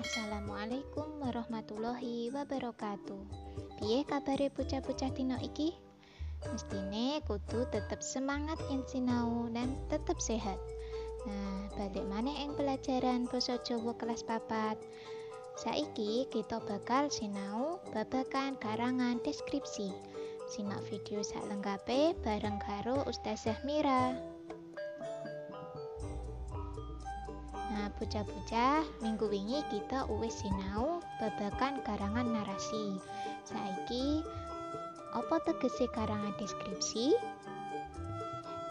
Assalamualaikum warahmatullahi wabarakatuh. Piye kabare bocah-bocah dina iki? Mestine kudu tetep semangat yen sinau dan tetep sehat. Nah, balik maneh ing pelajaran basa Jawa kelas 4. Saiki kita bakal sinau babagan karangan deskripsi. Simak video saklengkape bareng karo Ustazah Mira. Nah, bocah-bocah, minggu wingi kita wis sinau babagan karangan narasi. Saiki, apa tegese karangan deskripsi?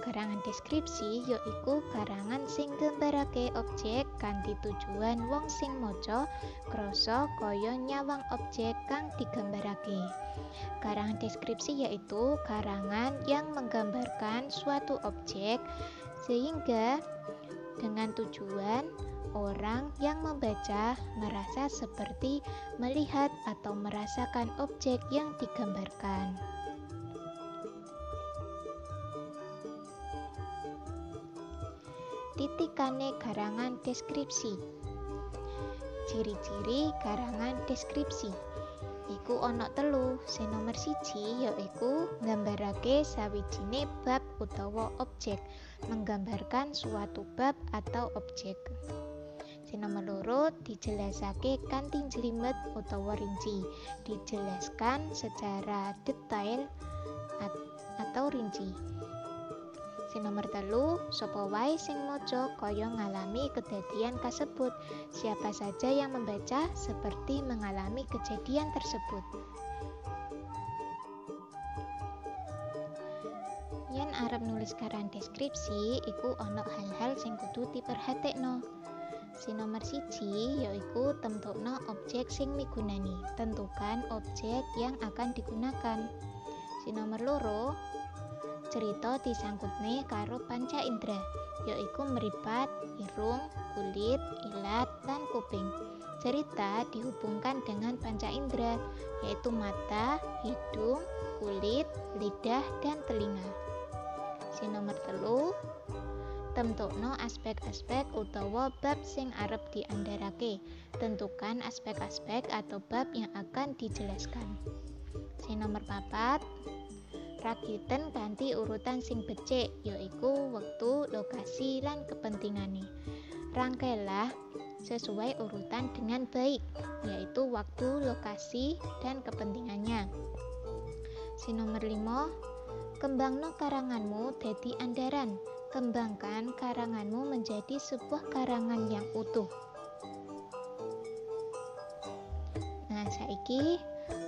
Karangan deskripsi yaiku karangan sing nggambarake objek kanthi tujuan wong sing maca krasa kaya nyawang objek kang digambarake. Karangan deskripsi yaitu karangan yang menggambarkan suatu objek sehingga dengan tujuan orang yang membaca merasa seperti melihat atau merasakan objek yang digambarkan. Titikane karangan deskripsi. Ciri-ciri karangan deskripsi iku ana 3. Sing nomer 1 yaiku nggambarake sawijine bab utawa objek, menggambarkan suatu bab atau objek. Sing nomer 2 dijelasake kanthi jlimet utawa rinci, dijelaskan secara detail atau rinci. Sing nomer 3, sapa wae sing maca kaya ngalami kedadian kasebut. Siapa saja yang membaca seperti mengalami kejadian tersebut. Yen arep nulis karangan deskripsi iku ana hal-hal sing kudu diperhatekno. Sing nomer 1 yaiku temtokno objek sing migunani. Tentukan objek yang akan digunakan. Sing nomer 2, cerita disangkutne karo panca indera, yaiku mripat, irung, kulit, ilat, lan kuping. Cerita dihubungkan dengan panca indera, yaitu mata, hidung, kulit, lidah, dan telinga. Sing nomer 3, temtokno aspek-aspek utawa bab sing arep diandharake. Tentukan aspek-aspek atau bab yang akan dijelaskan. Sing nomer 4, rakiten kanthi urutan sing becik, yaiku wektu, lokasi, lan kepentingane. Rangkailah sesuai urutan dengan baik, yaitu waktu, lokasi, dan kepentingannya. Sing nomer 5, kembangno karanganmu dadi andharan. Kembangkan karanganmu menjadi sebuah karangan yang utuh. Nah, saiki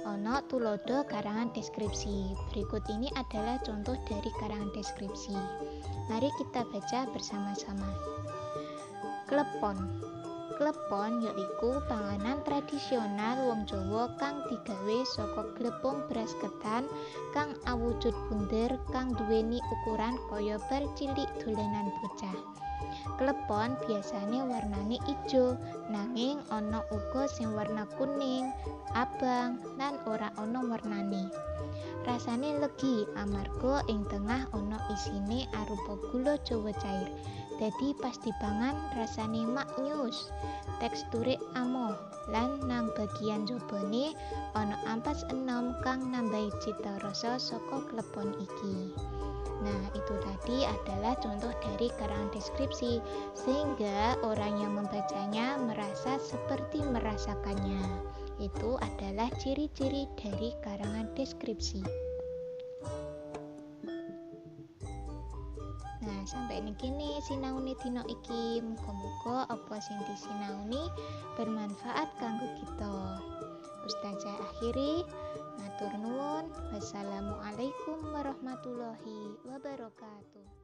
ono tulodo karangan deskripsi. Berikut ini adalah contoh dari karangan deskripsi. Mari kita baca bersama-sama. Klepon. Klepon yaiku panganan tradisional wong Jawa kang digawe saka glepung beras ketan kang awujud bunder kang duweni ukuran kaya bal cilik dolanan bocah. Klepon biasane warnane ijo, nanging ana uga sing warna kuning, abang, lan ora ana warnane. Rasane legi amarga ing tengah ana isine arupa gula Jawa cair. Dadi pas dipangan rasane maknyus, teksture amoh, lan nang bagian jabane ana ampas enom kang nambahi cita rasa saka klepon iki. Nah, itu tadi adalah contoh dari karangan deskripsi, sehingga orang yang membacanya merasa seperti merasakannya. Itu adalah ciri-ciri dari karangan deskripsi. Nah, sampai niki sinaune dina iki. Muga-muga apa sing disinauni bermanfaat kanggo kita. Ustazah akhiri, matur nuwun. Wassalamualaikum warahmatullahi wabarakatuh.